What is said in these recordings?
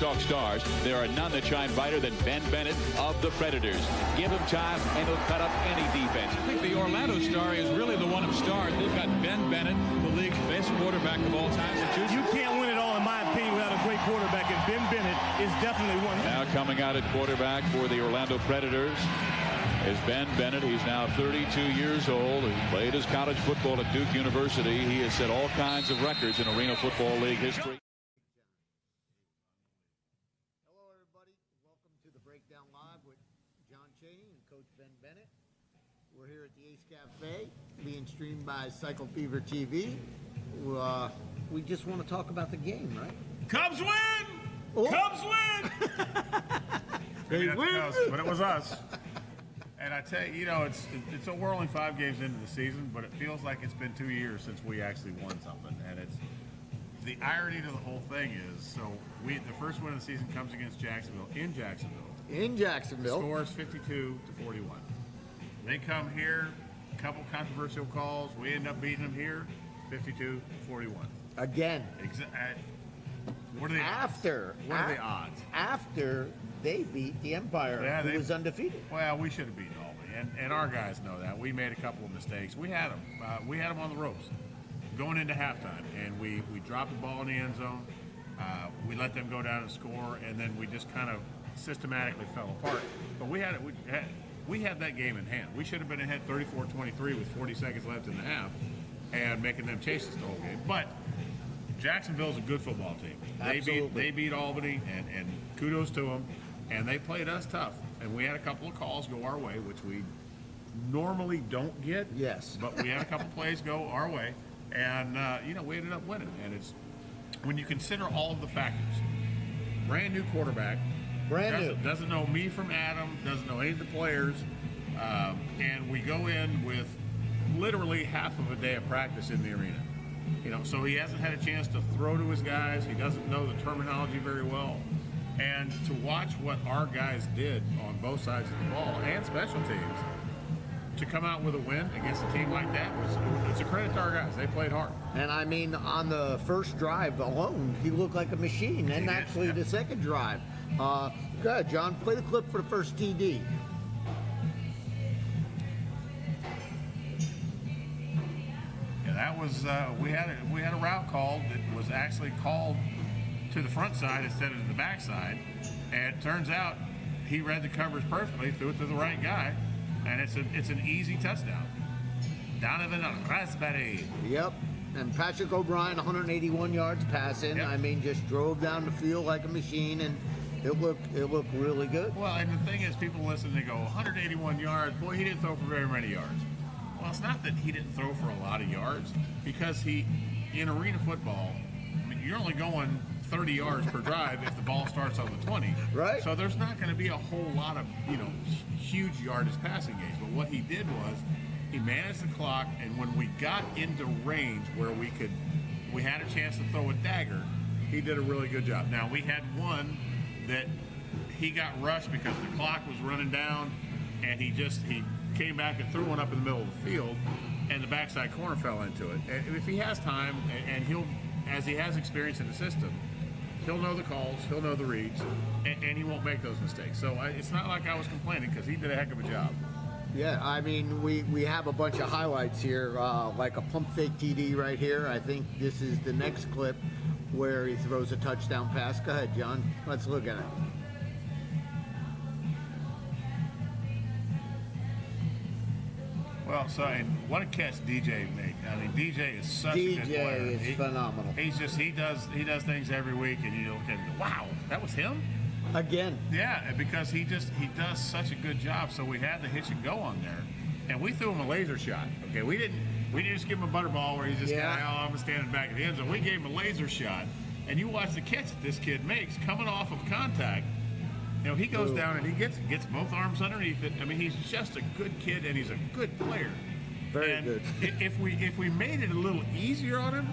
talk stars, there are none that shine brighter than Ben Bennett of the Predators. Give him time, and he'll cut up any defense. I think the Orlando star is really the one of stars. They've got Ben Bennett, the league's best quarterback of all time. You can't win it all, in my opinion, without a great quarterback, and Ben Bennett is definitely one. Now coming out at quarterback for the Orlando Predators is Ben Bennett. He's now 32 years old. He played his college football at Duke University. He has set all kinds of records in Arena Football League history. Hello, everybody. Welcome to the Breakdown Live with John Chaney and Coach Ben Bennett. We're here at the Ace Cafe, being streamed by Cycle Fever TV. We just want to talk about the game, right? Cubs win! Oh. Cubs win! They Maybe win! not the Cubs, but it was us. And I tell you, we're only 5 games into the season, but it feels like it's been 2 years since we actually won something. And it's the irony to the whole thing is, so the first win of the season comes against Jacksonville in Jacksonville. In Jacksonville. The score is 52-41. They come here, a couple controversial calls. We end up beating them here, 52-41. Again. What are the odds? After they beat the Empire, who was undefeated. Well, we should have beaten Albany, and our guys know that. We made a couple of mistakes. We had them. We had them on the ropes going into halftime, and we dropped the ball in the end zone. We let them go down and score, and then we just kind of systematically fell apart. But we had that game in hand. We should have been ahead 34-23 with 40 seconds left in the half, and making them chase us the whole game. But Jacksonville's a good football team. They beat Albany, and kudos to them. And they played us tough. And we had a couple of calls go our way, which we normally don't get. Yes. But we had a couple plays go our way. And, we ended up winning. And it's when you consider all of the factors. Brand new quarterback. Doesn't know me from Adam. Doesn't know any of the players. And we go in with literally half of a day of practice in the arena. So he hasn't had a chance to throw to his guys. He doesn't know the terminology very well. And to watch what our guys did on both sides of the ball and special teams to come out with a win against a team like that, it's a credit to our guys. They played hard. And I mean, on the first drive alone, he looked like a machine. And actually the second drive. Go ahead, John. Play the clip for the first TD. That was we had a route called that was actually called to the front side instead of the back side, and it turns out he read the coverage perfectly, threw it to the right guy, and it's an easy touchdown. Donovan Raspberry. Yep. And Patrick O'Brien, 181 yards passing. Yep. I mean, just drove down the field like a machine, and it looked really good. Well, and the thing is, people listen, they go 181 yards. Boy, he didn't throw for very many yards. Well, it's not that he didn't throw for a lot of yards, because in arena football, I mean, you're only going 30 yards per drive if the ball starts on the 20. Right. So there's not going to be a whole lot of, huge yardage passing games. But what he did was he managed the clock, and when we got into range where we had a chance to throw a dagger, he did a really good job. Now, we had one that he got rushed because the clock was running down, and he came back and threw one up in the middle of the field, and the backside corner fell into it. And if he has time, and as he has experience in the system, he'll know the calls, he'll know the reads, and he won't make those mistakes. So it's not like I was complaining, because he did a heck of a job. Yeah, I mean, we have a bunch of highlights here, like a pump fake TD right here. I think this is the next clip where he throws a touchdown pass. Go ahead, John. Let's look at it. Well, so what a catch DJ made. I mean, DJ is such a good player. DJ is phenomenal. He does things every week, and you look at him and go, wow, that was him? Again. Yeah, because he does such a good job. So we had the hitch and go on there, and we threw him a laser shot. Okay, we didn't just give him a butterball where he's just I'm standing back at the end zone. We gave him a laser shot, and you watch the catch that this kid makes coming off of contact. He goes down and he gets both arms underneath it. I mean, he's just a good kid, and he's a good player. Very good. If we made it a little easier on him,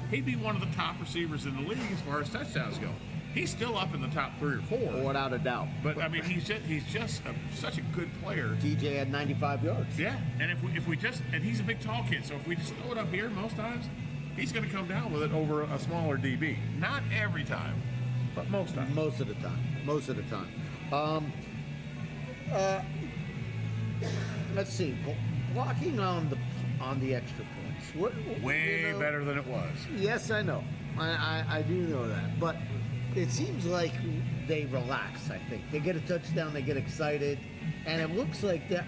he'd be one of the top receivers in the league as far as touchdowns go. He's still up in the top 3 or 4. Without a doubt. But I mean, he's just such a good player. DJ had 95 yards. Yeah, and if we just, and he's a big tall kid, so if we just throw it up here most times, he's going to come down with it over a smaller DB. Not every time, but most times. Most of the time. Most of the time. Let's see. Blocking on the extra points. Way better than it was. Yes, I know. I do know that. But it seems like they relax, I think. They get a touchdown, they get excited, and it looks like that,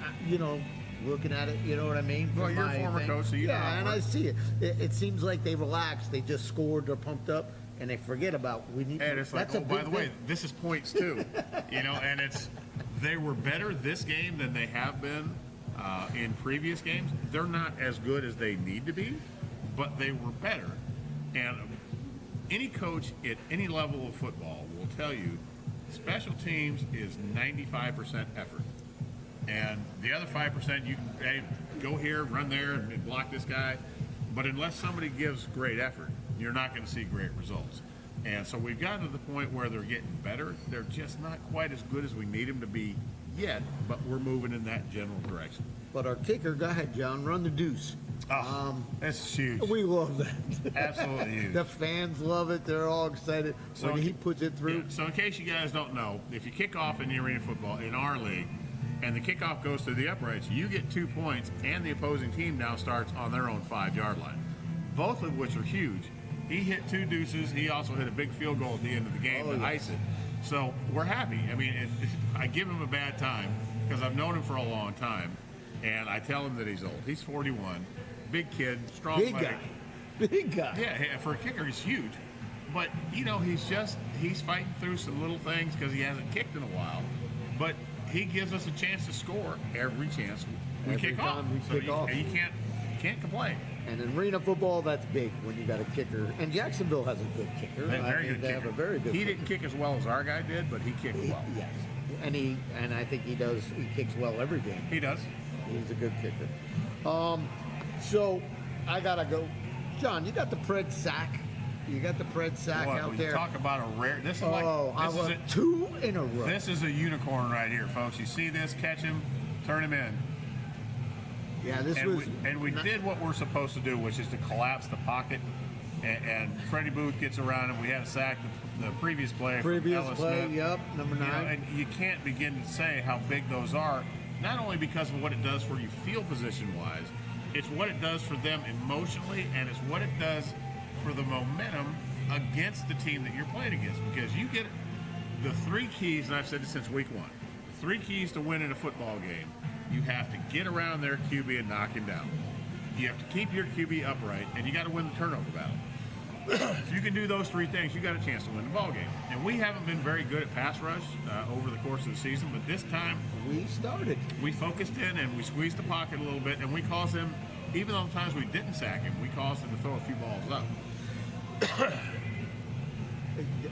looking at it, you know what I mean? Well, you're a former coach, so you know. Yeah, and I see it. It seems like they relax. They just scored, they're pumped up, and they forget about we need. And it's like, by the way, this is points too, and they were better this game than they have been in previous games. They're not as good as they need to be, but they were better. And any coach at any level of football will tell you special teams is 95% effort. And the other 5%, you can go here, run there, and block this guy. But unless somebody gives great effort, you're not going to see great results. And so we've gotten to the point where they're getting better. They're just not quite as good as we need them to be yet, but we're moving in that general direction. But our kicker, go ahead, John, run the deuce. That's huge. We love that. Absolutely huge. The fans love it. They're all excited when he puts it through. Yeah, so in case you guys don't know, if you kick off in the arena football in our league, and the kickoff goes to the uprights, you get 2 points, and the opposing team now starts on their own 5-yard line, both of which are huge. He hit 2 deuces. He also hit a big field goal at the end of the game to ice it. So we're happy. I mean, I give him a bad time because I've known him for a long time, and I tell him that he's old. He's 41, big kid, strong leg. Big guy. Yeah, for a kicker, he's huge. But, he's fighting through some little things because he hasn't kicked in a while. But he gives us a chance to score every chance we kick off. You can't complain. And in arena football, that's big when you got a kicker. And Jacksonville has a good kicker. They have a very good. He didn't kick as well as our guy did, but he kicked well. Yes, and I think he does. He kicks well every game. He does. He's a good kicker. So I gotta go. John, you got the Pred sack. You got the Pred sack out there. Talk about a rare. This is like 2 in a row. This is a unicorn right here, folks. You see this? Catch him, turn him in. Yeah, we did what we're supposed to do, which is to collapse the pocket. And Freddie Booth gets around him. We had a sack the previous play. Yep, number 9. And you can't begin to say how big those are. Not only because of what it does for you field position-wise, it's what it does for them emotionally, and it's what it does for the momentum against the team that you're playing against. Because you get the 3 keys, and I've said this since week 1, 3 keys to winning a football game. You have to get around their QB and knock him down. You have to keep your QB upright, and you got to win the turnover battle. If you can do those 3 things, you got a chance to win the ball game. And we haven't been very good at pass rush over the course of the season, but this time we focused in and we squeezed the pocket a little bit, and we caused them, even on times we didn't sack him, we caused them to throw a few balls up.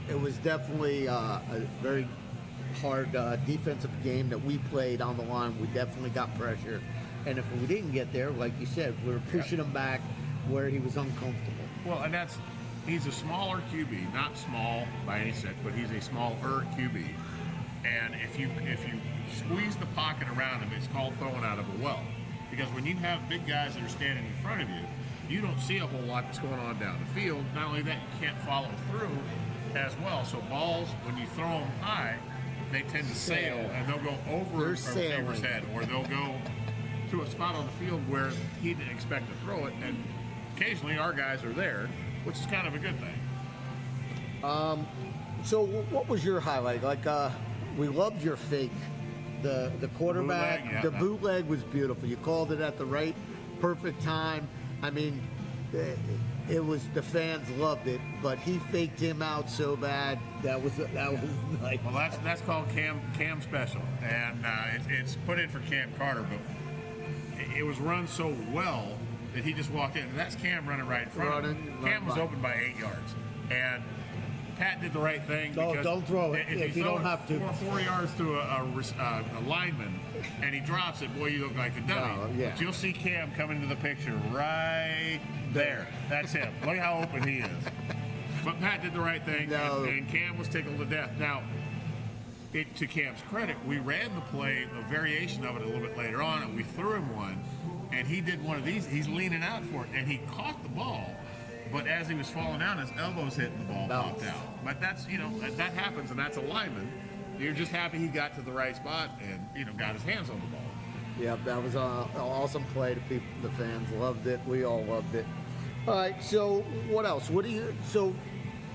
It was definitely a very hard defensive game that we played on the line. We definitely got pressure, and if we didn't get there, like you said, we were pushing him back where he was uncomfortable. Well, and he's a smaller QB, not small by any stretch, but he's a smaller QB. And if you squeeze the pocket around him, it's called throwing out of a well. Because when you have big guys that are standing in front of you, you don't see a whole lot that's going on down the field. Not only that, you can't follow through as well. So balls, when you throw them high, they tend to sail, and they'll go over a receiver's head, or they'll go to a spot on the field where he didn't expect to throw it, and occasionally our guys are there, which is kind of a good thing. So what was your highlight? Like, we loved your fake. The quarterback, the bootleg was beautiful. You called it at the right, perfect time. I mean, it was, the fans loved it, but he faked him out so bad. That was like. Well, that's called Cam special, and it's put in for Cam Carter, but it was run so well that he just walked in, and that's Cam running right in front of him. Cam was open by 8 yards, and Pat did the right thing. Don't throw it if you don't have to. 4 yards to a lineman, and he drops it. Boy, you look like a dummy. But you'll see Cam come into the picture right there. That's him. Look how open he is. But Pat did the right thing, and Cam was tickled to death. Now, to Cam's credit, we ran the play, a variation of it a little bit later on, and we threw him one, and he did one of these. He's leaning out for it, and he caught the ball, But as he was falling down, his elbows hit and the ball popped out. But that's, that happens, and that's a lineman. You're just happy he got to the right spot and, got his hands on the ball. Yeah, that was an awesome play. The fans loved it. We all loved it. All right, so what else? So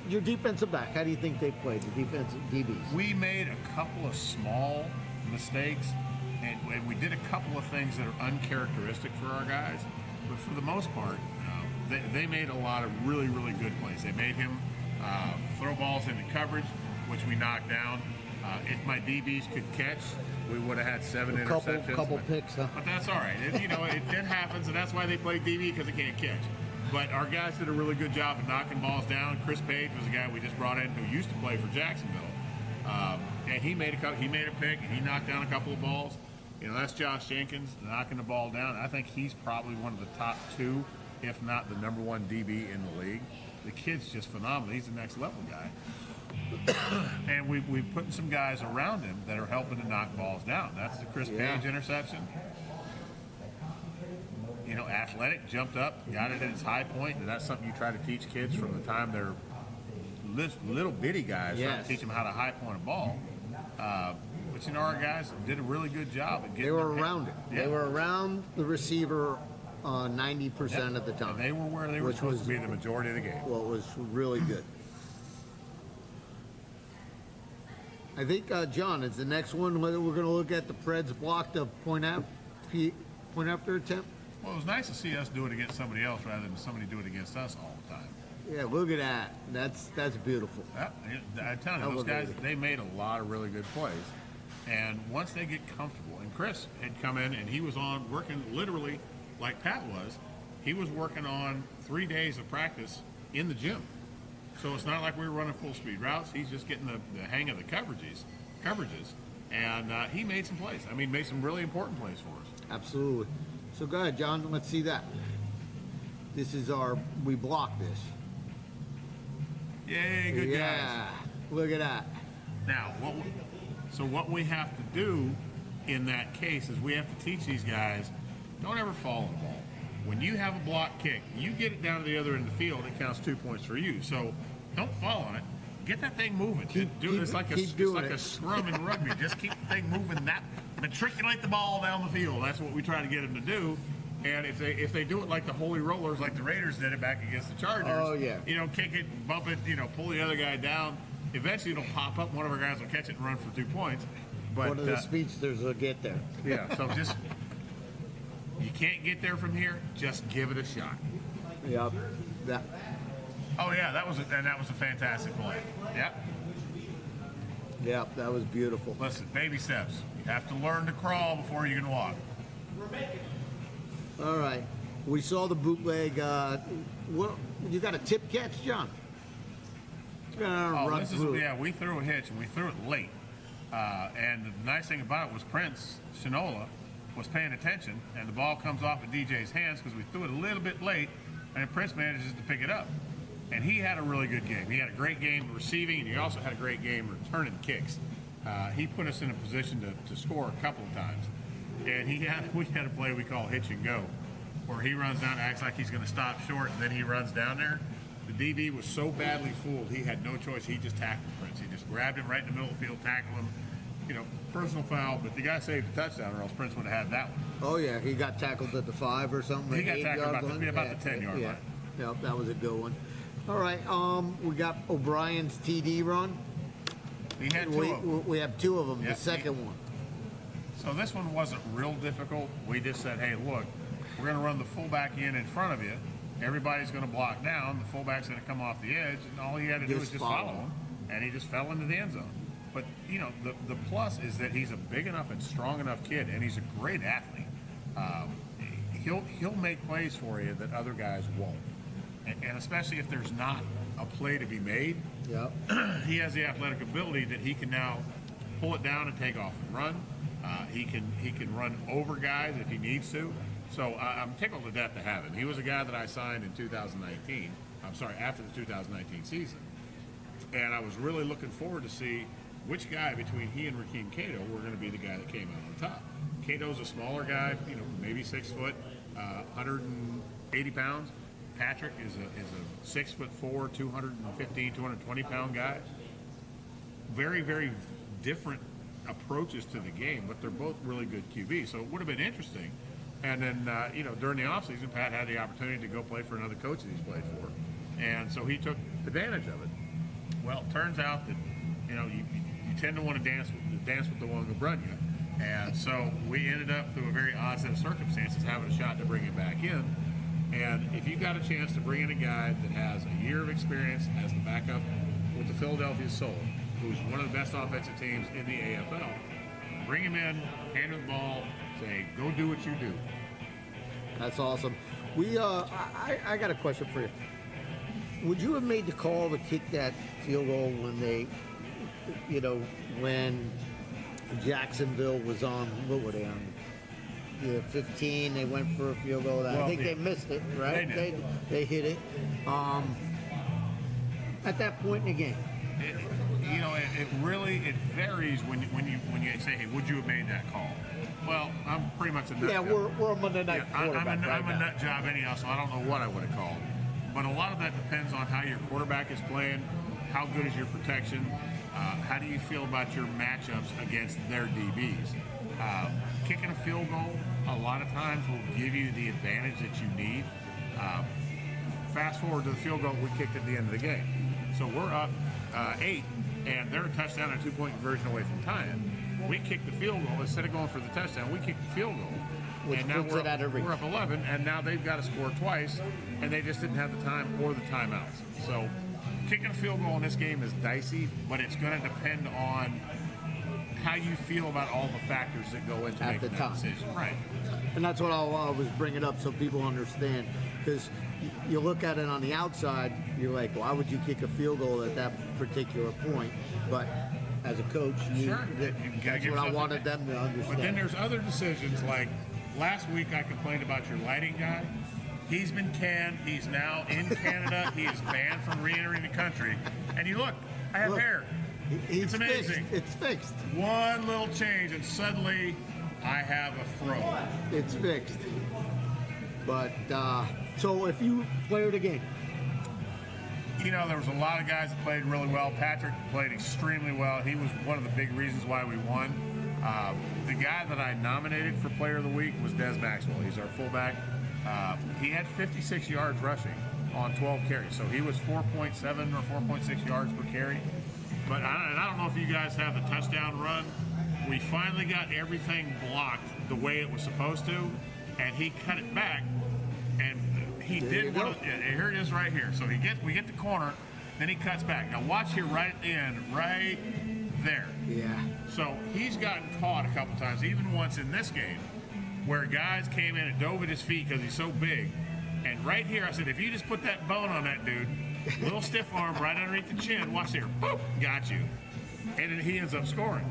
your defensive back, how do you think they played, the defensive DBs? We made a couple of small mistakes, and we did a couple of things that are uncharacteristic for our guys. But for the most part, they made a lot of really, really good plays. They made him throw balls into coverage, which we knocked down. If my DBs could catch, we would have had 7 interceptions. Couple picks, huh? But that's all right. It happens, and that's why they play DB, because they can't catch. But our guys did a really good job of knocking balls down. Chris Page was a guy we just brought in who used to play for Jacksonville, and he made a pick, and he knocked down a couple of balls. That's Josh Jenkins knocking the ball down. I think he's probably one of the top 2, if not the number 1 DB in the league. The kid's just phenomenal. He's the next level guy. And we putting some guys around him that are helping to knock balls down. That's the Chris Page interception. Athletic, jumped up, got it at its high point, and that's something you try to teach kids from the time they're little bitty guys. Yes. Trying to teach them how to high point a ball. But our guys did a really good job at getting. They were around it. Yeah. They were around the receiver 90% of the time. And they were where they were supposed to be the majority of the game. Well, it was really good. I think, John, is the next one whether we're going to look at the Preds blocked a point after attempt? Well, it was nice to see us do it against somebody else rather than somebody do it against us all the time. Yeah, look at that. That's beautiful. I tell you, those guys, they made a lot of really good plays. And once they get comfortable, and Chris had come in and he was working literally like Pat was. He was working on 3 days of practice in the gym. So it's not like we were running full speed routes. He's just getting the hang of the coverages. And he made some plays. Made some really important plays for us. Absolutely. So go ahead, John. Let's see that. This is we blocked this. Yay, good guys. Yeah, look at that. Now, what we have to do in that case is we have to teach these guys, don't ever fall on the ball. When you have a block kick, you get it down to the other end of the field, it counts 2 points for you. So don't fall on it. Get that thing moving. It's like a scrum in rugby. Just keep the thing moving. Matriculate the ball down the field. That's what we try to get them to do. And if they do it like the Holy Rollers, like the Raiders did it back against the Chargers, kick it, bump it, pull the other guy down. Eventually it'll pop up. One of our guys will catch it and run for 2 points. But one of the speedsters will get there. Yeah. So you can't get there from here. Just give it a shot. Yep. Oh yeah, that was a fantastic play. Yep. Yep, that was beautiful. Listen, baby steps. You have to learn to crawl before you can walk. All right. We saw the bootleg. You got a tip catch, John? We threw a hitch and we threw it late. And the nice thing about it was Prince Shinola was paying attention, and the ball comes off of DJ's hands because we threw it a little bit late, and Prince manages to pick it up. And he had a really good game. He had a great game receiving, and he also had a great game returning kicks. He put us in a position to score a couple of times. And we had a play we call hitch and go, where he runs down, acts like he's going to stop short, and then he runs down there. The DB was so badly fooled, he had no choice. He just tackled Prince. He just grabbed him right in the middle of the field, tackled him. Personal foul, but the guy saved the touchdown, or else Prince would have had that one. Oh, yeah, he got tackled at the 5 or something. He got tackled about the 10-yard line. Yeah, that was a good one. All right, we got O'Brien's TD run. He had two of them. We have 2 of them, the second one. So this one wasn't real difficult. We just said, hey, look, we're going to run the fullback in front of you. Everybody's going to block down. The fullback's going to come off the edge, and all he had to do was just follow him, and he just fell into the end zone. But, the plus is that he's a big enough and strong enough kid, and he's a great athlete. He'll make plays for you that other guys won't. And especially if there's not a play to be made, he has the athletic ability that he can now pull it down and take off and run. He can run over guys if he needs to. So I'm tickled to death to have him. He was a guy that I signed in 2019. After the 2019 season. And I was really looking forward to see which guy between he and Rakeem Cato were going to be the guy that came out on top. Cato's a smaller guy, maybe 6 foot, 180 pounds. Patrick is a 6'4", 215, 220-pound guy. Very, very different approaches to the game, but they're both really good QBs. So it would have been interesting. And then, during the offseason, Pat had the opportunity to go play for another coach that he's played for. And so he took advantage of it. Well, it turns out that, you tend to want to dance with the one who brung you. And so we ended up, through a very odd set of circumstances, having a shot to bring him back in. And if you got a chance to bring in a guy that has a year of experience as the backup with the Philadelphia Soul, who's one of the best offensive teams in the AFL, bring him in, hand him the ball, say, go do what you do. That's awesome. I got a question for you. Would you have made the call to kick that field goal when they, when Jacksonville was on, what were they on? The 15, they went for a field goal. I think they missed it, right? They hit it. At that point in the game. It really varies when you say, hey, would you have made that call? Well, I'm pretty much a nut job. We're a Monday night quarterback. I'm a nut job anyhow, so I don't know what I would have called. But a lot of that depends on how your quarterback is playing, how good is your protection, how do you feel about your matchups against their DBs. Kicking a field goal a lot of times will give you the advantage that you need. Fast forward to the field goal we kicked at the end of the game. So we're up 8, and they're a touchdown and a 2-point conversion away from tying. We kicked the field goal. Instead of going for the touchdown, we kicked the field goal. Which and now puts it out of reach. We're up 11, and now they've got to score twice, and they just didn't have the time or the timeouts. So kicking a field goal in this game is dicey, but it's going to depend on how you feel about all the factors that go into making that decision. Right. And that's what I was bringing up so people understand. Because you look at it on the outside, you're like, why would you kick a field goal at that particular point? But as a coach, that's what I wanted them to understand. But then there's other decisions, like last week I complained about your lighting guy. He's been canned. He's now in Canada. He is banned from re-entering the country. And you look, I have hair. It's amazing. It's fixed. One little change, and suddenly I have a fro. It's fixed. But, so if you player the game. There was a lot of guys that played really well. Patrick played extremely well. He was one of the big reasons why we won. The guy that I nominated for Player of the Week was Des Maxwell. He's our fullback. He had 56 yards rushing on 12 carries. So he was 4.7 or 4.6 yards per carry. But I don't know if you guys have the touchdown run. We finally got everything blocked the way it was supposed to, and he cut it back, and he did one. Here it is right here. So we get the corner, then he cuts back. Now watch here right at the end, right there. Yeah. So he's gotten caught a couple times, even once in this game, where guys came in and dove at his feet because he's so big. And right here, I said, if you just put that bone on that dude, little stiff arm right underneath the chin, watch here, boop, got you. And then he ends up scoring.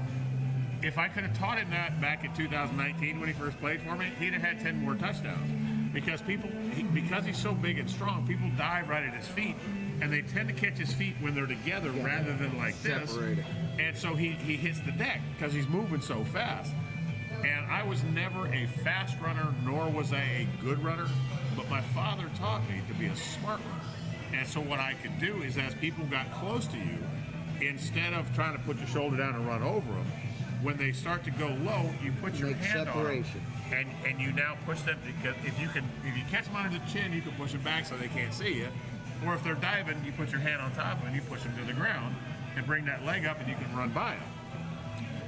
If I could have taught him that back in 2019 when he first played for me, he'd have had 10 more touchdowns. Because because he's so big and strong, people dive right at his feet, and they tend to catch his feet when they're together rather than like separated. This. And so he hits the deck because he's moving so fast. And I was never a fast runner, nor was I a good runner, but my father taught me to be a smart runner. And so what I could do is, as people got close to you, instead of trying to put your shoulder down and run over them, when they start to go low, you put your hand separation. on them, and you now push them. Because if you catch them under the chin, you can push them back so they can't see you. Or if they're diving, you put your hand on top of them, you push them to the ground, and bring that leg up, and you can run by them.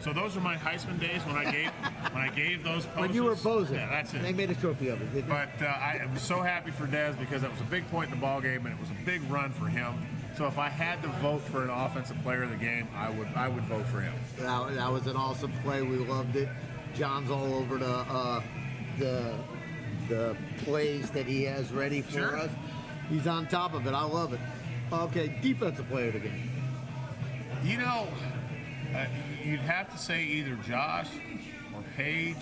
So those are my Heisman days when I gave those poses. When you were posing. Yeah, that's it. They made a trophy of it, didn't they? But I was so happy for Des because it was a big point in the ball game, and it was a big run for him. So if I had to vote for an offensive player of the game, I would vote for him. That was an awesome play. We loved it. John's all over the plays that he has ready for us. He's on top of it. I love it. Okay, defensive player of the game. You'd have to say either Josh or Paige,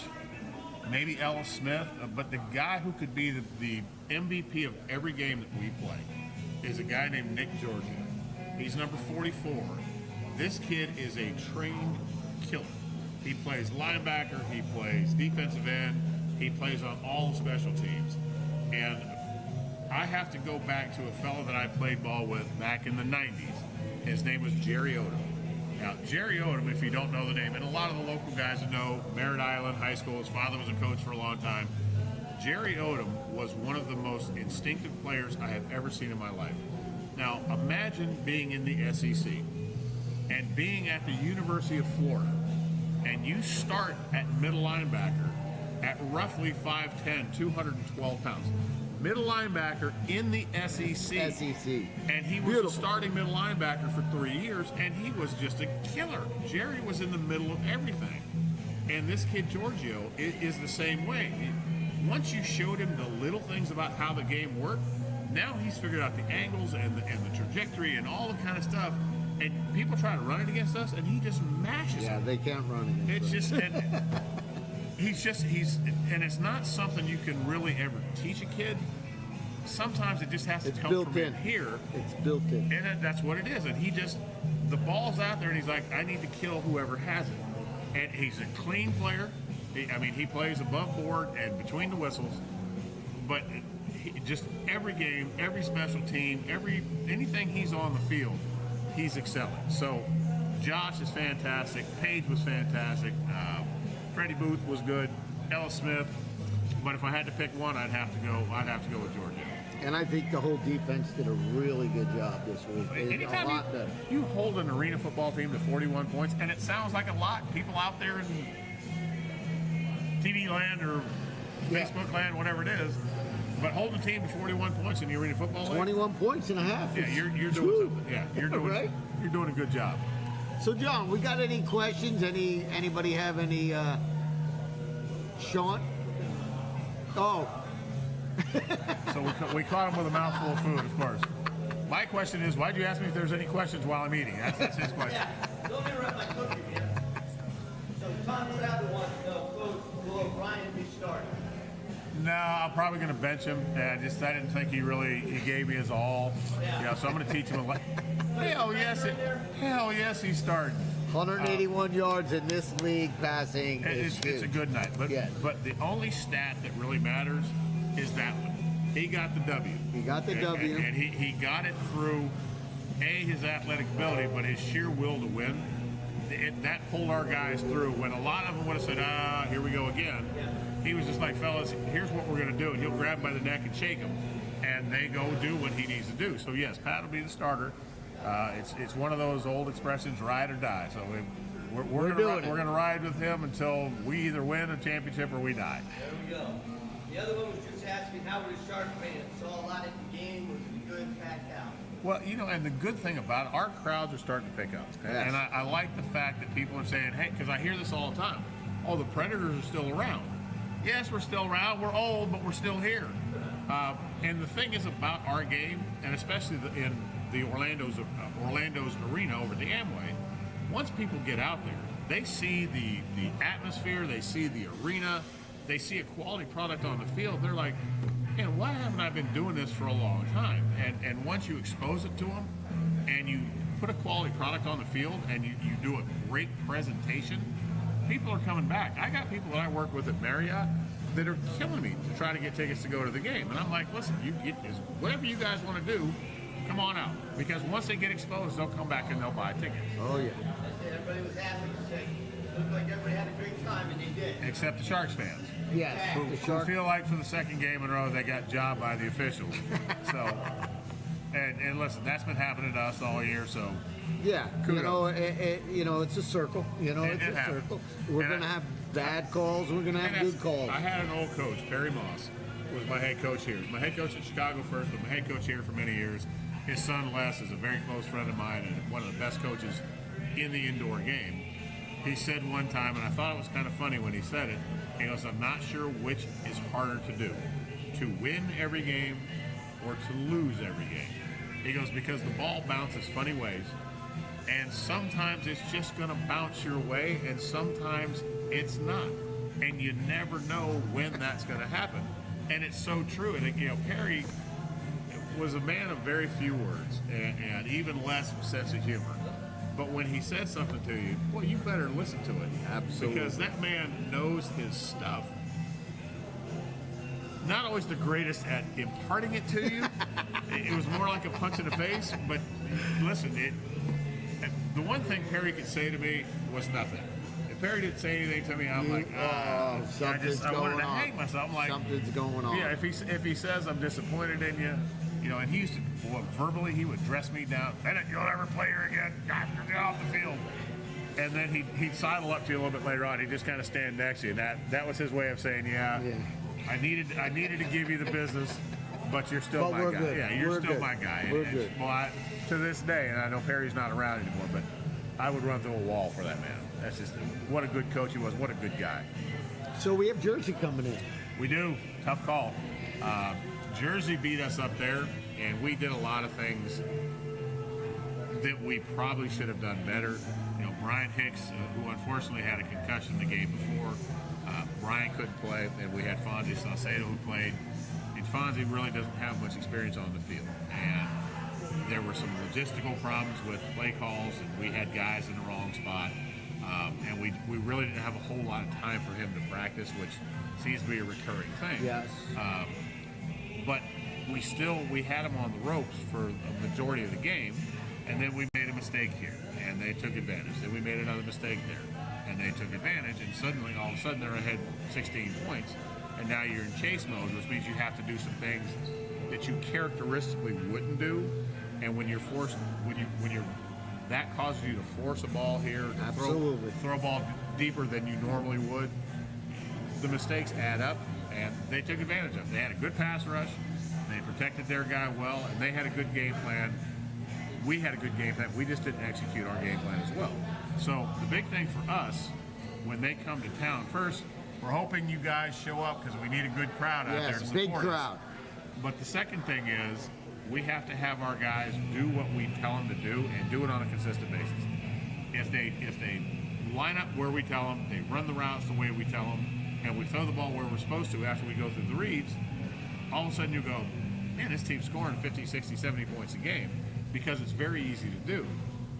maybe Ellis Smith, but the guy who could be the MVP of every game that we play is a guy named Nick Georgia. He's number 44. This kid is a trained killer. He plays linebacker, he plays defensive end, he plays on all the special teams. And I have to go back to a fellow that I played ball with back in the 90s. His name was Jerry Odom. Now, Jerry Odom, if you don't know the name, and a lot of the local guys that know, Merritt Island High School, his father was a coach for a long time. Jerry Odom was one of the most instinctive players I have ever seen in my life. Now, imagine being in the SEC and being at the University of Florida, and you start at middle linebacker at roughly 5'10", 212 pounds. Middle linebacker in the SEC. And he was a starting middle linebacker for 3 years, and he was just a killer. Jerry was in the middle of everything. And this kid, Giorgio, is the same way. Once you showed him the little things about how the game worked, now he's figured out the angles and the trajectory and all the kind of stuff. And people try to run it against us, and he just mashes Yeah, them. they can't run against It's us. just, and it's not something you can really ever teach a kid. Sometimes it just has to come built from in. here. It's built in. And that's what it is. And the ball's out there, and he's like, I need to kill whoever has it. And he's a clean player. He plays above board and between the whistles. But just every game, every special team, anything he's on the field, he's excelling. So Josh is fantastic. Paige was fantastic. Freddie Booth was good. Ellis Smith. But if I had to pick one, I'd have to go with Georgia. And I think the whole defense did a really good job this week. Anytime A lot better. you hold an arena football team to 41 points, and it sounds like a lot. People out there in TV land or Facebook land, whatever it is, but holding a team to 41 points in the arena football league, 21 points and a half. yeah, you're doing something. Yeah, you're doing Right? You're doing a good job. So, John, we got any questions? Anybody have any? Shawn? Oh, So we caught him with a mouthful of food, of course. My question is, why'd you ask me if there's any questions while I'm eating? That's his question. Yeah, don't interrupt my cooking here. So Tom Travel wants to know, Coach, will O'Brien be starting? No, I'm probably going to bench him. I didn't think he gave me his all. Yeah, so I'm going to teach him a lesson. Hell yes, he's starting. 181 yards in this league passing. It's a good night. But Yeah. but the only stat that really matters is that one. He got the W. He got the W. And he got it through, his athletic ability, but his sheer will to win. That pulled our guys through. When a lot of them would have said, here we go again, he was just like, fellas, here's what we're going to do. And he'll grab him by the neck and shake him. And they go do what he needs to do. So, yes, Pat will be the starter. It's one of those old expressions, ride or die. So we're going to ride with him until we either win a championship or we die. There we go. The other one was just asking, how were the Shark fans? Saw a lot at the game. Was it good, packed out? Well, and the good thing about it, our crowds are starting to pick up. Yes. And I like the fact that people are saying, hey, because I hear this all the time, the Predators are still around. Yes, we're still around. We're old, but we're still here. And the thing is about our game, and especially in the Orlando's arena over at the Amway, once people get out there, they see the atmosphere, they see the arena, they see a quality product on the field. They're like, man, why haven't I been doing this for a long time? And once you expose it to them and you put a quality product on the field and you do a great presentation, people are coming back. I got people that I work with at Marriott that are killing me to try to get tickets to go to the game. And I'm like, listen, whatever you guys want to do, come on out. Because once they get exposed, they'll come back and they'll buy tickets. Oh, yeah. Everybody was happy to say, it looked like everybody had a great time, and they did. Except the Sharks fans. Yes. Who The Shark. feel like for the second game in a row they got jobbed by the officials. So, and listen, that's been happening to us all year. So, Yeah. Kudos. It's a circle. It's It a happens. circle. We're And going to I- have bad calls. We're going to have good calls. I had an old coach, Perry Moss, was my head coach here. He was my head coach at Chicago first, but my head coach here for many years. His son Les is a very close friend of mine and one of the best coaches in the indoor game. He said one time, and I thought it was kind of funny when he said it, he goes, I'm not sure which is harder to do, to win every game or to lose every game. He goes, because the ball bounces funny ways, and sometimes it's just going to bounce your way, and sometimes it's not. And you never know when that's going to happen. And it's so true. And, Perry was a man of very few words and even less sense of humor. But when he said something to you, well, you better listen to it. Absolutely. Because that man knows his stuff. not always the greatest at imparting it to you. It was more like a punch in the face. But listen, the one thing Perry could say to me was nothing. If Perry didn't say anything to me, I'm like, I wanted to hang myself. I'm like, something's going on. Yeah, if he says I'm disappointed in you, you know, and he used to, verbally, he would dress me down. Bennett, you'll never play here again. Get off the field. And then he'd sidle up to you a little bit later on. He'd just kind of stand next to you. And that was his way of saying, yeah. I needed to give you the business, but you're still my guy. Good. Yeah, you're still my guy. We're good. Well, to this day, and I know Perry's not around anymore, but I would run through a wall for that man. That's just what a good coach he was. What a good guy. So we have Jersey coming in. We do. Tough call. Jersey beat us up there, and we did a lot of things that we probably should have done better. You know, Brian Hicks, who unfortunately had a concussion the game before, Brian couldn't play, and we had Fonzie Saucedo who played. And Fonzie really doesn't have much experience on the field. And there were some logistical problems with play calls, and we had guys in the wrong spot. And we really didn't have a whole lot of time for him to practice, which seems to be a recurring thing. Yes. But we had him on the ropes for a majority of the game, and then we made a mistake here, and they took advantage. Then we made another mistake there, and they took advantage, and suddenly, all of a sudden, they're ahead 16 points, and now you're in chase mode, which means you have to do some things that you characteristically wouldn't do, and when you're forced, when you're that causes you to force a ball here, to throw a ball deeper than you normally would. The mistakes add up, and they took advantage of it. They had a good pass rush, they protected their guy well, and they had a good game plan. We had a good game plan. We just didn't execute our game plan as well. So the big thing for us, when they come to town, first, we're hoping you guys show up because we need a good crowd out there to support big crowd. us. But the second thing is, we have to have our guys do what we tell them to do and do it on a consistent basis. If they line up where we tell them, they run the routes the way we tell them, and we throw the ball where we're supposed to after we go through the reads, all of a sudden you go, man, this team's scoring 50, 60, 70 points a game, because it's very easy to do.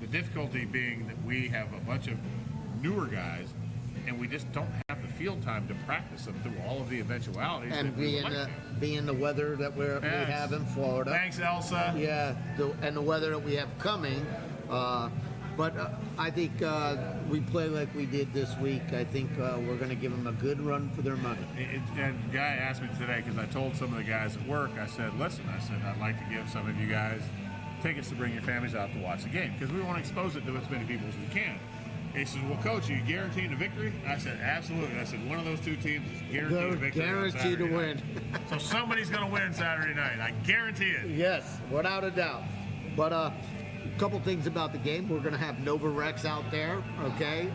The difficulty being that we have a bunch of newer guys, and we just don't have the field time to practice them through all of the eventualities. And being the weather that we have in Florida. Thanks, Elsa. Yeah, and the weather that we have coming. But I think we play like we did this week. I think we're going to give them a good run for their money. And the guy asked me today, because I told some of the guys at work, I said, listen, I'd like to give some of you guys tickets to bring your families out to watch the game, because we want to expose it to as many people as we can. He said, well, Coach, are you guaranteeing a victory? I said, absolutely. I said, one of those two teams is guaranteed a victory. Guaranteed to win. So somebody's going to win Saturday night. I guarantee it. Yes, without a doubt. But a couple things about the game. We're going to have Nova Rex out there, okay?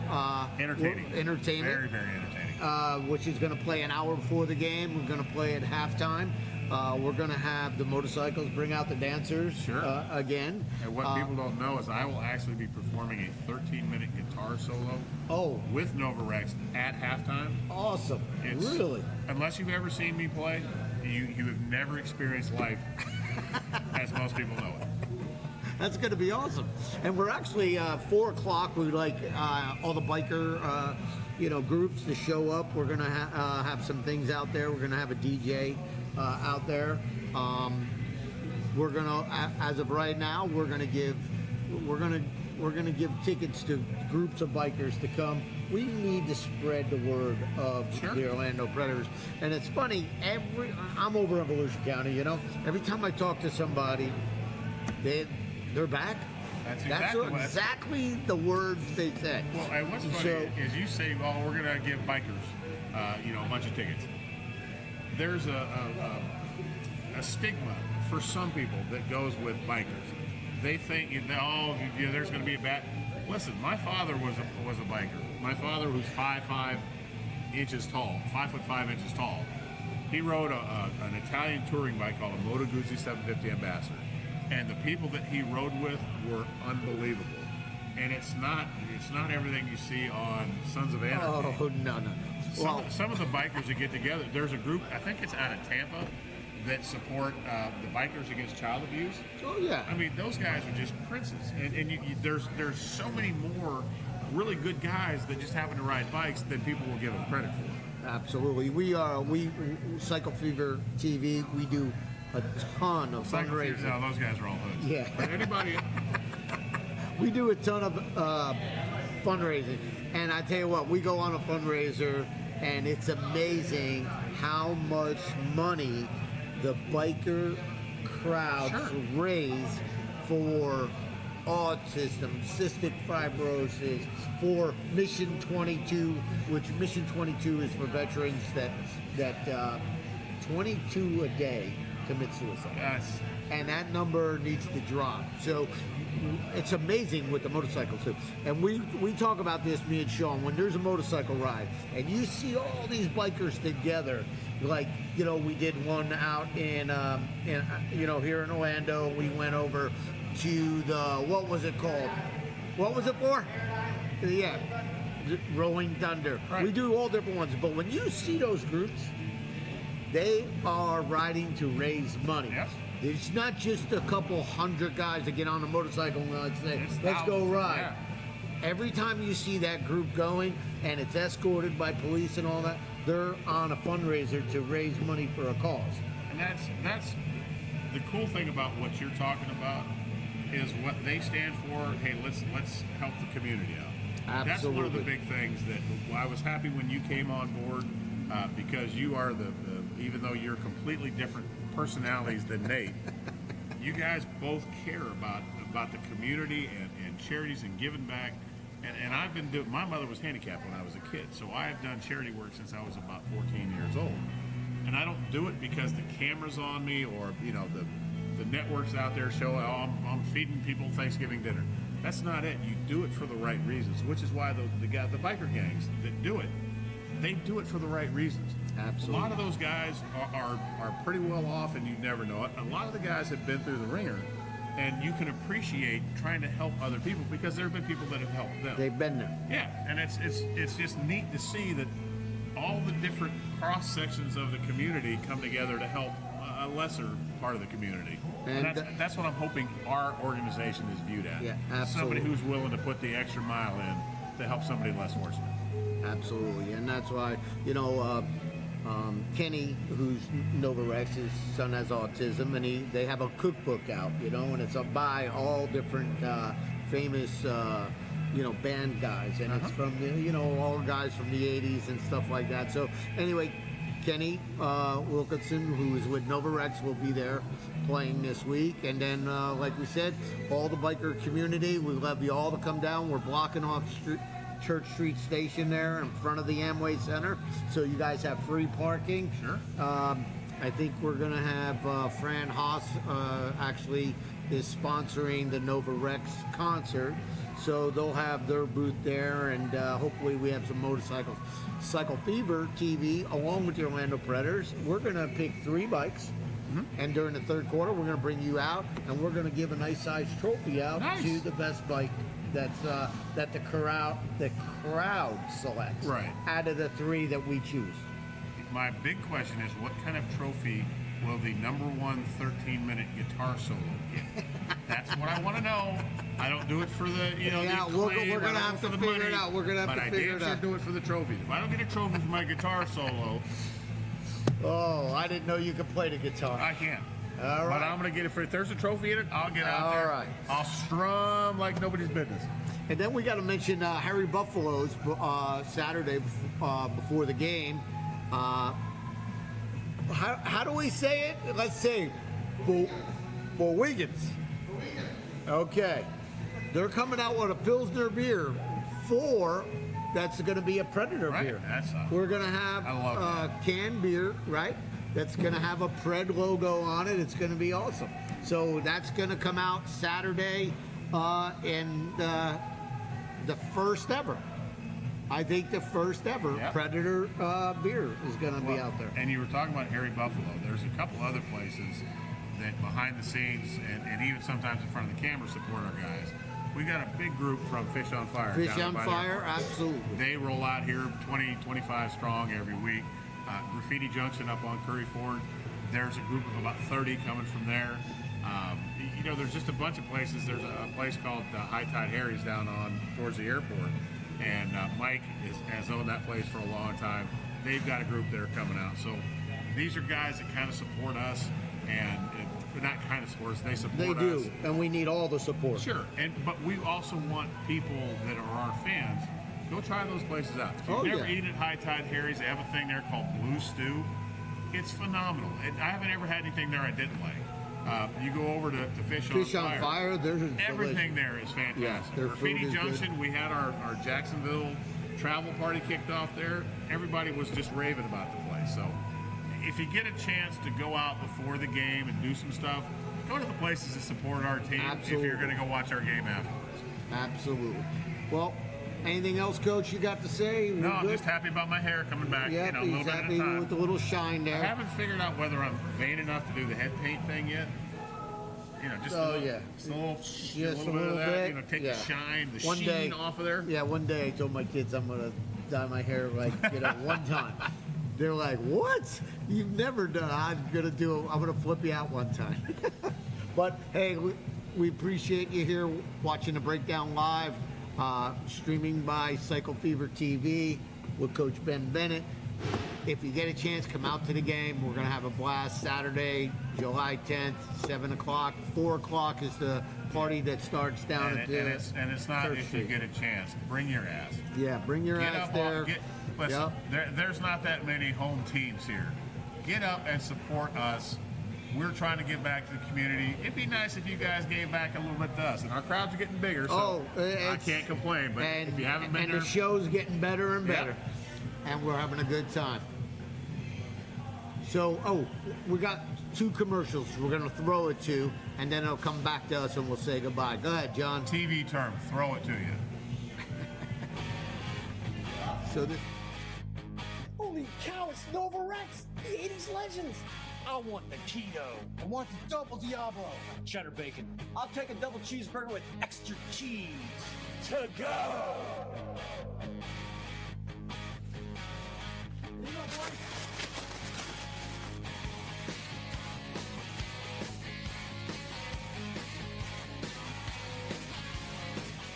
Entertaining. Entertainment. Very, very entertaining. Which is going to play an hour before the game. We're going to play at halftime. We're going to have the motorcycles bring out the dancers again. And what people don't know is I will actually be performing a 13-minute guitar solo with Nova Rex at halftime. Awesome. Really? Unless you've ever seen me play, you have never experienced life as most people know it. That's going to be awesome. And we're actually 4 o'clock. We'd like all the biker groups to show up. We're going to have some things out there. We're going to have a DJ out there. We're going to, as of right now, we're going to give tickets to groups of bikers to come. We need to spread the word of the Orlando Predators. And it's funny, I'm over in Volusia County, every time I talk to somebody, they're back. That's exactly the words they say. Well, and what's funny is you say, well, we're going to give bikers, a bunch of tickets. There's a stigma for some people that goes with bikers. They think, there's going to be a bad. Listen, my father was a biker. My father, who's 5'5" inches tall, 5'5" inches tall, he rode an Italian touring bike called a Moto Guzzi 750 Ambassador. And the people that he rode with were unbelievable. And it's not everything you see on Sons of Anarchy. Oh, no. Some of the bikers that get together, there's a group, I think it's out of Tampa, that support the Bikers Against Child Abuse. Oh, yeah. I mean, those guys are just princes. And there's so many more really good guys that just happen to ride bikes than people will give them credit for. Absolutely. We Cycle Fever TV, we do a ton of fundraising. No, those guys are all hoods. Yeah. But anybody... We do a ton of fundraising. And I tell you what, we go on a fundraiser, and it's amazing how much money the biker crowds raise for autism, cystic fibrosis, for Mission 22, which Mission 22 is for veterans that 22 a day commit suicide. Yes. And that number needs to drop. So it's amazing with the motorcycle too. And we talk about this, me and Shawn, when there's a motorcycle ride and you see all these bikers together, like, you know, we did one out in here in Orlando. We went over to the, what was it called? What was it for? Yeah, Rolling Thunder. Right. We do all different ones, but when you see those groups, they are riding to raise money. Yes. It's not just a couple hundred guys that get on a motorcycle and let's go ride. Yeah. Every time you see that group going and it's escorted by police and all that, they're on a fundraiser to raise money for a cause. And that's the cool thing about what you're talking about is what they stand for. Hey, let's help the community out. Absolutely. That's one of the big things that I was happy when you came on board because you are the even though you're completely different personalities than Nate, you guys both care about the community and charities and giving back. And I've been doing, my mother was handicapped when I was a kid, so I've done charity work since I was about 14 years old. And I don't do it because the camera's on me or, you know, the networks out there show, oh, I'm feeding people Thanksgiving dinner. That's not it. You do it for the right reasons, which is why the biker gangs that do it, they do it for the right reasons. Absolutely. A lot of those guys are pretty well off and you never know it. A lot of the guys have been through the ringer and you can appreciate trying to help other people because there have been people that have helped them. They've been there. Yeah, and it's just neat to see that all the different cross sections of the community come together to help a lesser part of the community. And that's what I'm hoping our organization is viewed at. Yeah, absolutely. Somebody who's willing to put the extra mile in to help somebody less fortunate. Absolutely, and that's why, you know, Kenny, who's Novarex, his son has autism, and they have a cookbook out, you know, and it's by all different famous, band guys, and it's from, all guys from the 80s and stuff like that. So anyway, Kenny Wilkinson, who is with Novarex, will be there playing this week. And then, like we said, all the biker community, we love you all to come down. We're blocking off Church Street Station there in front of the Amway Center, so you guys have free parking. Sure. I think we're going to have Fran Haas actually is sponsoring the Novarex concert, so they'll have their booth there, and hopefully we have some motorcycles. Cycle Fever TV, along with the Orlando Predators, we're going to pick 3 bikes, and during the third quarter, we're going to bring you out, and we're going to give a nice-sized trophy out to the best bike that the crowd selects. Right. Out of the 3 that we choose. My big question is, what kind of trophy will the #1 13-minute guitar solo get? That's what I want to know. I don't do it for the, Yeah, the we're acclaim, going to have to figure it out. We're going to have to figure it out. But I damn sure do it for the trophies. If I don't get a trophy for my guitar solo, oh, I didn't know you could play the guitar. I can't. All right. But I'm going to get it for, if there's a trophy in it, I'll get out there. All right. I'll strum like nobody's business. And then we got to mention Harry Buffalo's Saturday before the game. How do we say it? Let's say Wiggins. Okay. They're coming out with a Pilsner beer that's going to be a Predator beer. We're going to have canned beer, right? That's going to have a Pred logo on it. It's going to be awesome. So that's going to come out Saturday, and the first ever. I think the first ever Predator beer is going to be out there. And you were talking about Harry Buffalo. There's a couple other places that behind the scenes and even sometimes in front of the camera support our guys. We got a big group from Fish on Fire. Fish on Fire, absolutely. They roll out here 20, 25 strong every week. Graffiti Junction up on Curry Ford. There's a group of about 30 coming from there. There's just a bunch of places. There's a place called High Tide Harry's down on towards the airport. and Mike has owned that place for a long time. They've got a group there coming out. So these are guys that kind of support us, and not kind of support us, they support us. They do, and we need all the support. Sure, but we also want people that are our fans, go try those places out. If you've never eaten at High Tide Harry's, they have a thing there called Blue Stew. It's phenomenal. And I haven't ever had anything there I didn't like. You go over to Fish on Fire. delicious. Everything there is fantastic. Yeah, their Graffiti food is Junction, good. we had our Jacksonville travel party kicked off there. Everybody was just raving about the place. So if you get a chance to go out before the game and do some stuff, go to the places that support our team. Absolutely. If you're going to go watch our game afterwards. Absolutely. Well, anything else, Coach, you got to say? No, I'm just happy about my hair coming back. Yep, a little he's bit at a happy time. with the little shine there. I haven't figured out whether I'm vain enough to do the head paint thing yet. Just Oh, a little, yeah. just a little, Just a little bit of that. bit, Take yeah. the shine, the One sheen day- off of there. Yeah, one day I told my kids I'm going to dye my hair one time. They're like, what? You've never done. I'm going to flip you out one time. But, hey, we appreciate you here watching the Breakdown Live, streaming by Cycle Fever TV with Coach Ben Bennett. If you get a chance, come out to the game. We're going to have a blast Saturday, July 10th, 7 o'clock. 4 o'clock is the party that starts down at the And it's not Church if you Street. get a chance. Bring your ass. Yeah, bring your Get ass up there. Listen, there's not that many home teams here. Get up and support us. We're trying to give back to the community. It'd be nice if you guys gave back a little bit to us. And our crowds are getting bigger, so I can't complain. But if you haven't been and there, the show's getting better and better. Yep. And we're having a good time. So, we got 2 commercials we're going to throw it to, and then it'll come back to us and we'll say goodbye. Go ahead, John. TV term, throw it to you. So this, Holy cow, it's Nova Rex, the 80s legends. I want the keto. I want the double Diablo. Cheddar bacon. I'll take a double cheeseburger with extra cheese. To go.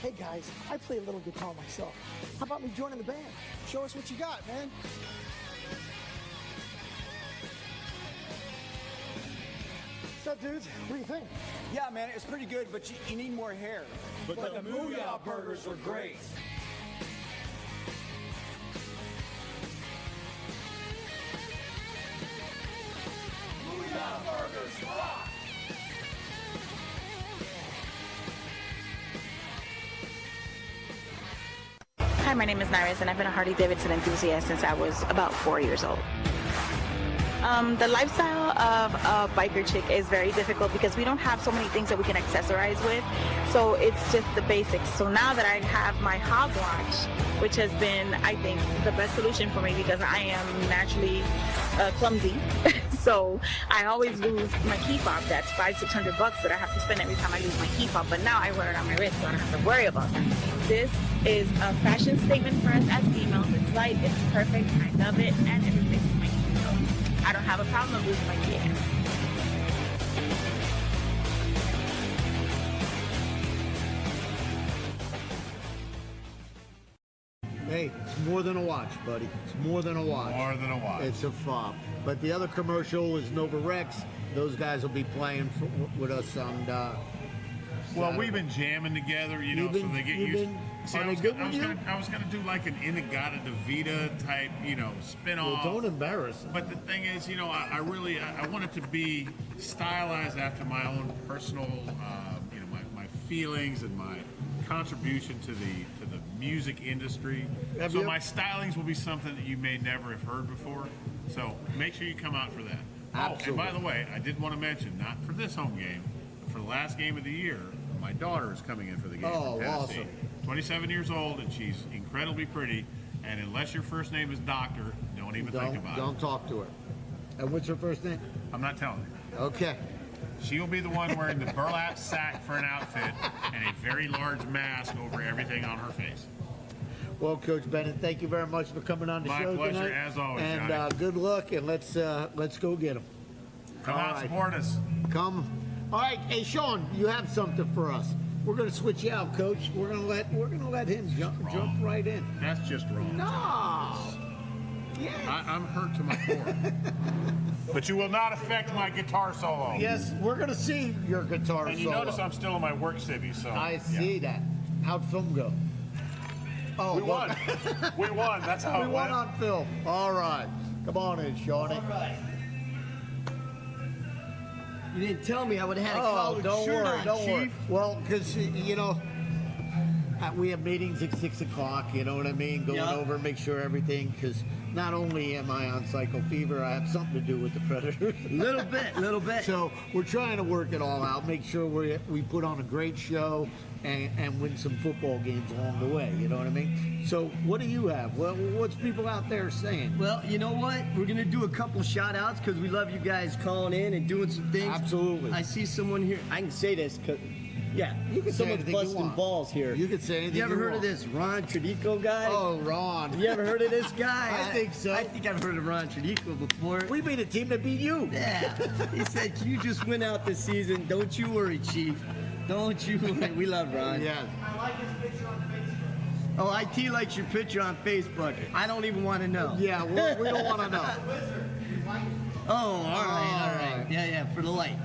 Hey guys, I play a little guitar myself. How about me joining the band? Show us what you got, man. What's up, dudes? What do you think? Yeah, man, it's pretty good, but you need more hair. But the Mooyah burgers were great. Mooyah burgers rock! Hi, my name is Nyrus, and I've been a Harley-Davidson enthusiast since I was about 4 years old. The lifestyle of a biker chick is very difficult because we don't have so many things that we can accessorize with, so it's just the basics. So now that I have my hogwash, which has been, I think, the best solution for me because I am naturally clumsy, so I always lose my key fob. That's $500-600 that I have to spend every time I lose my key fob, but now I wear it on my wrist, so I don't have to worry about that. This is a fashion statement for us as females. It's light, it's perfect, I love it, and it replaces my key. So I don't have a problem losing my key again. hey, it's more than a watch, buddy. It's more than a watch. More than a watch. It's a fob. But the other commercial is Nova Rex. Those guys will be playing with us on. Well, we've been jamming together, so they get used. See, I was gonna do like an Inagata DeVita type, spin-off. Well, don't embarrass them. But the thing is, I want it to be stylized after my own personal, my feelings and my contribution to the music industry. So my stylings will be something that you may never have heard before. So make sure you come out for that. Absolutely. Oh, and by the way, I did want to mention, not for this home game, but for the last game of the year, my daughter is coming in for the game. Oh, from Tennessee. awesome. 27 years old, and she's incredibly pretty. And unless your first name is Doctor, don't even think about it. Don't talk to her. And what's her first name? I'm not telling you. Okay. She will be the one wearing the burlap sack for an outfit and a very large mask over everything on her face. Well, Coach Bennett, thank you very much for coming on the show tonight. My pleasure, as always, And Johnny. good luck, and let's go get them. Come out, support us. Come. All right, hey, Shawn, you have something for us. we're gonna switch you out, Coach. We're gonna let him jump right in. That's just wrong. No. Yeah. I'm hurt to my core. But you will not affect my guitar solo. Yes, we're gonna see your guitar And you solo. notice I'm still in my work city, so. I see that. How'd film go? Oh, We won. We won. That's how We it won went. on film. All right. Come on in, Shawnee. All right. You didn't tell me I would have had a Oh, collared don't shirt worry, on, don't Chief. worry. Well, because, you know, we have meetings at 6 o'clock, you know what I mean? Going Yeah. over, make sure everything, because not only am I on Cycle Fever, I have something to do with the Predators. Little bit. So we're trying to work it all out, make sure we put on a great show and win some football games along the way, you know what I mean? So what do you have? What's people out there saying? Well, you know what? We're going to do a couple shout outs because we love you guys calling in and doing some things. Absolutely. I see someone here. I can say this because, yeah, You can say someone's anything you busting want. balls here. You can say anything You ever you heard want. of this Ron Tradico guy? Oh, Ron. You ever heard of this guy? I think so. I think I've heard of Ron Tradico before. We beat a team that beat you. Yeah. He said, "Can you just win out this season? Don't you worry, Chief. Don't you worry." We love Ron. Yeah. I like his picture on Facebook. Oh, IT likes your picture on Facebook. I don't even want to know. Yeah, we don't want to know. Wizard, you like it? Oh, all right. right. Yeah, for the light.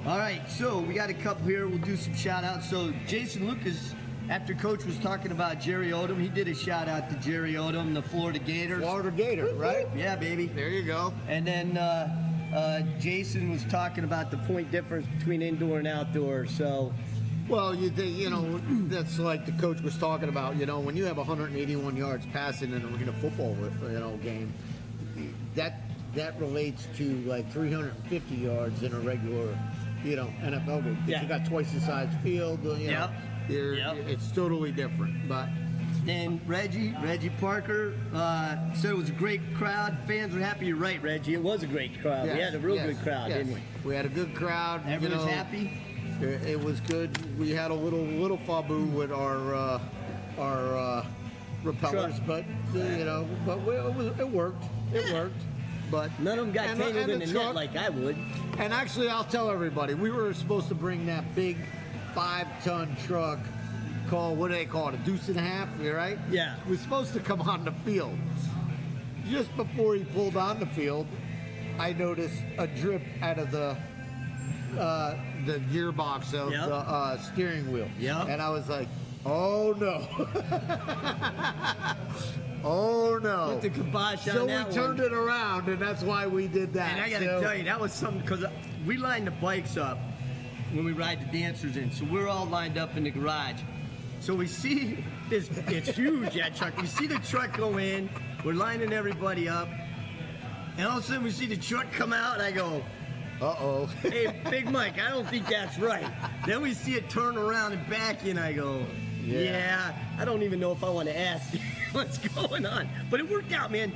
All right, so we got a couple here. We'll do some shout outs. So Jason Lucas, after Coach was talking about Jerry Odom, he did a shout out to Jerry Odom, the Florida Gators. Florida Gator, right? Yeah, baby. There you go. And then Jason was talking about the point difference between indoor and outdoor. So, Well, you think, you know, that's like the coach was talking about, you know, when you have 181 yards passing in a football, you know, game, that relates to like 350 yards in a regular, you know, NFL game. Yeah. You got twice the size field, you know. Yep. Yep. It's totally different, but then Reggie Parker said it was a great crowd. Fans were happy. You're right, Reggie. It was a great crowd. We yes, had a real yes, good crowd, yes. didn't we? We had a good crowd. Everyone's you know, happy. It was good. We had a little fabu with our repellers, but you know, it worked. It worked. But None of them got tangled in the truck- net like I would. And actually, I'll tell everybody, we were supposed to bring that big 5-ton truck called, what do they call it, a deuce and a half, right? Yeah. We're supposed to come on the field. Just before he pulled on the field, I noticed a drip out of the gearbox of Yep. the steering wheel. Yep. And I was like, oh no. Oh no. Put the kibosh on So that we turned one. it around, and that's why we did that. And I got to So- tell you, that was something because we lined the bikes up when we ride the dancers in. So we're all lined up in the garage. So we see this, it's huge, that truck. We see the truck go in, we're lining everybody up, and all of a sudden we see the truck come out, and I go, Uh-oh. "Hey, Big Mike, I don't think that's right." Then we see it turn around and back in, I go, yeah, I don't even know if I want to ask you what's going on. But it worked out, man.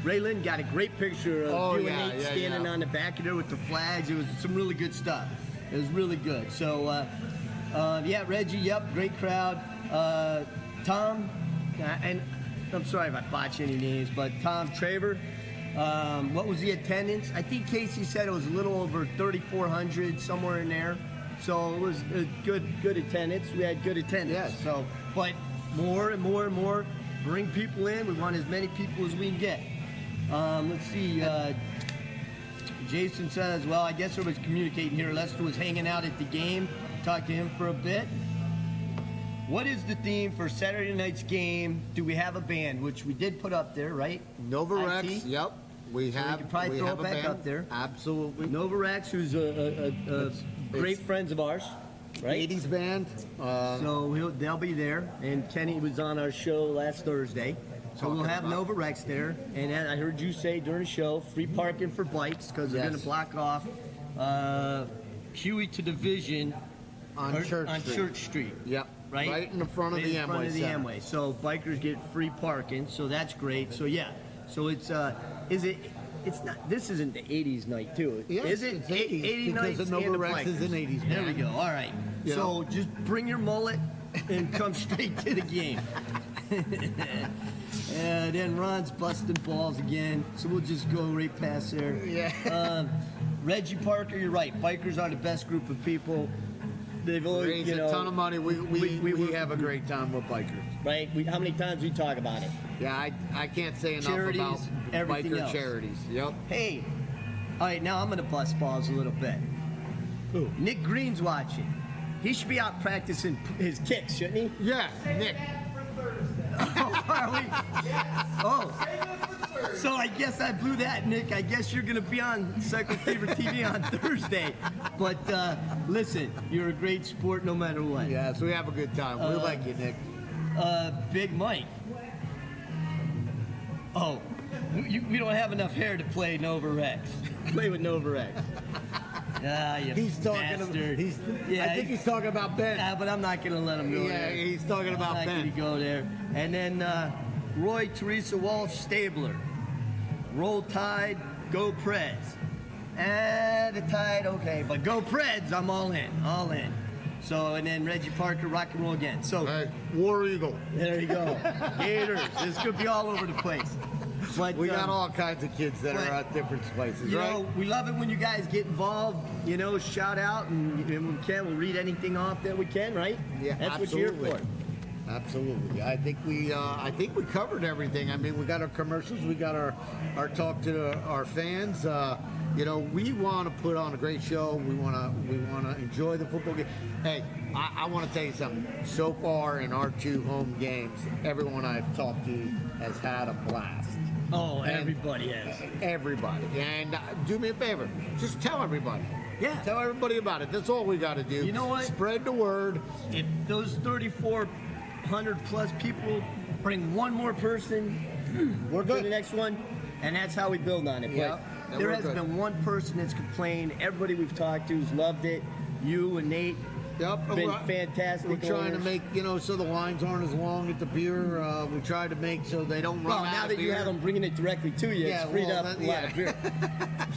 Raylan got a great picture of you and Nate standing on the back of there with the flags. It was some really good stuff. It was really good. So, yeah, Reggie, yep, great crowd. Tom, and I'm sorry if I botch any names, but Tom Traver, what was the attendance? I think Casey said it was a little over 3,400, somewhere in there. So it was a good attendance. We had good attendance. Yes. So, but more and more and more, bring people in. We want as many people as we can get. Let's see. Jason says, well, I guess there was communicating here. Lester was hanging out at the game. Talked to him for a bit. What is the theme for Saturday night's game? Do we have a band? Which we did put up there, right? Novarex, IT? yep. We have. can probably we throw have it a back band. up there. Absolutely. Novarex, who's a great friends of ours, right? 80s band. So they'll be there. And Kenny was on our show last Thursday. So we'll have Novarex there. And then I heard you say during the show, free parking for bikes because they're going to block off Huey to Division on Church Street. Church Street. Yep. Right? Right in the front of Right the in Amway front of the Center. Amway. So bikers get free parking. So that's great. So yeah. So it's it's not. This isn't the '80s night too, Yes, is it? it's 80s 80 because nights the and Novarex bikers. is an 80s There we band. go. All right. You So know? just bring your mullet and come straight to the game. Then Ron's busting balls again, so we'll just go right past there. Yeah. Reggie Parker, you're right. Bikers are the best group of people. They've always, Raised you know, a ton of money. We have a great time with bikers. Right? How many times we talk about it? Yeah, I can't say enough Charities, about everything biker else. charities. Yep. Hey, all right, now I'm going to bust balls a little bit. Who? Nick Green's watching. He should be out practicing his kicks, shouldn't he? Yeah, Nick. Oh, are we? Oh. So I guess I blew that, Nick. I guess you're going to be on Cycle Fever TV on Thursday. But listen, you're a great sport no matter what. Yes, we have a good time. We like you, Nick. Big Mike. Oh, we don't have enough hair to play Nova Rex. Play with Nova Rex. Ah, you He's talking. bastard. I think he's talking about Ben. But I'm not going to let him go Yeah, there. he's talking about I'm not Ben. going to go there. And then Roy Teresa Walsh Stabler. Roll Tide, go Preds. The Tide, okay, but go Preds, I'm all in. So, and then Reggie Parker, rock and roll again. So, Hey, War Eagle. there you go. Gators, this could be all over the place. But We got all kinds of kids that are at different places, you right? know, we love it when you guys get involved, you know, shout out, and we'll read anything off that we can, right? Yeah, That's absolutely. what you're here for. Absolutely. I think we covered everything. I mean, we got our commercials, we got our talk to our fans. You know, we want to put on a great show. We want to enjoy the football game. Hey, I want to tell you something. So far in our 2 home games, everyone I've talked to has had a blast. Oh, everybody has. Everybody. And do me a favor, just tell everybody. Yeah. Tell everybody about it. That's all we got to do. You know what? Spread the word. If those 3,400 plus people bring one more person, We're to good. the next one, and that's how we build on it. Yeah, But there we're has good. been one person that's complained. Everybody we've talked to has loved it. You and Nate. Yep, Been we're- fantastic. We're trying to owners. make, you know, so the lines aren't as long at the pier. We try to make so they don't run Well, out now of that beer. you have them bringing it directly to you, Yeah, it's freed well, up that- a lot of beer.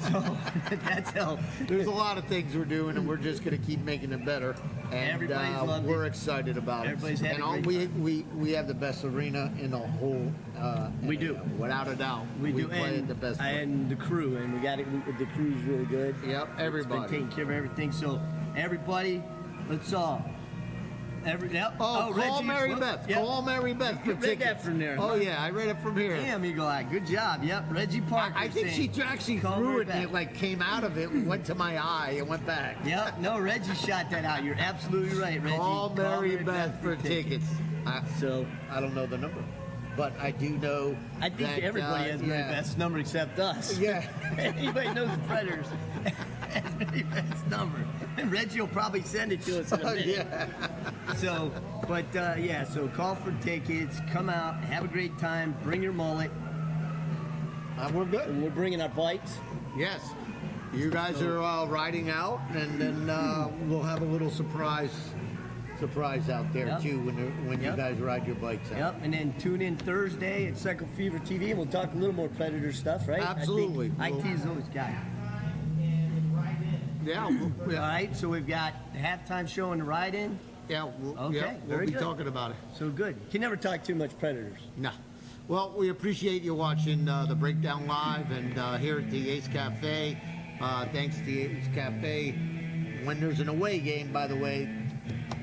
So that's how. There's a lot of things we're doing, and we're just going to keep making it better. And Everybody's loved we're it. excited about Everybody's it. had a And great we have the best arena in the whole. We do. without a doubt. We do, play and at the best. and the crew, and we got it. The crew's really good. Yep, It's everybody. been taking care of everything. So everybody, let's all. Yep. Oh, call Reggie, Mary whoop, Beth. yep. Call Mary Beth for You read that tickets. from there, Oh huh? yeah, I read it from here. Damn, Eagle Eye. Good job. Yep. Reggie Parker. I think she saying, actually call threw Mary it, and Beth. it like came out of it, went to my eye, and went back. Yep. No, Reggie shot that out. You're absolutely right, Reggie. Call Mary Beth for tickets. So I don't know the number, but I do know. I think that, everybody has Mary yeah. Beth's number except us. Yeah. Anybody knows the Predators has Mary Beth's number. And Reggie will probably send it to us in a minute. Yeah. So, but yeah, so call for tickets, come out, have a great time, bring your mullet, We're good. and we're bringing our bikes. Yes. You guys are riding out, and then we'll have a little surprise out there Yep. too when you Yep. guys ride your bikes out. Yep, and then tune in Thursday at Cycle Fever TV, and we'll talk a little more Predator stuff, right? Absolutely. I think IT's always got it. Yeah. All right, so we've got the halftime show and the ride-in. Yeah. Okay, We'll very be good. talking about it. So good. Can never talk too much Predators. No. Well, we appreciate you watching the Breakdown Live and here at the Ace Cafe. Thanks to the Ace Cafe. When there's an away game, by the way,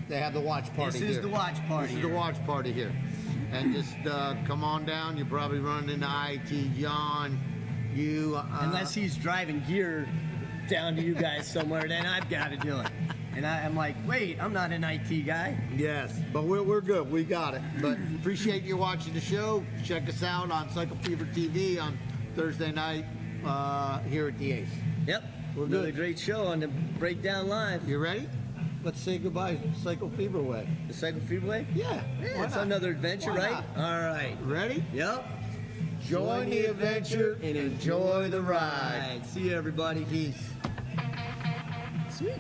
they have the watch party This is here. the watch party. This is the watch party here. And just come on down. You're probably running into IT, John, you. Unless he's driving gear down to you guys somewhere, then I've got to do it. And I'm like, wait, I'm not an IT guy. Yes, but we're good. We got it. But appreciate you watching the show. Check us out on Cycle Fever TV on Thursday night here at the Ace. Yep. We're Another good. great show on the Breakdown Live. You ready? Let's say goodbye, Cycle Fever way. The Cycle Fever Way? Yeah. why It's not? another adventure, Why right? All right. Ready? Yep. Join the adventure and enjoy the ride. See you, everybody. Peace. Sweet.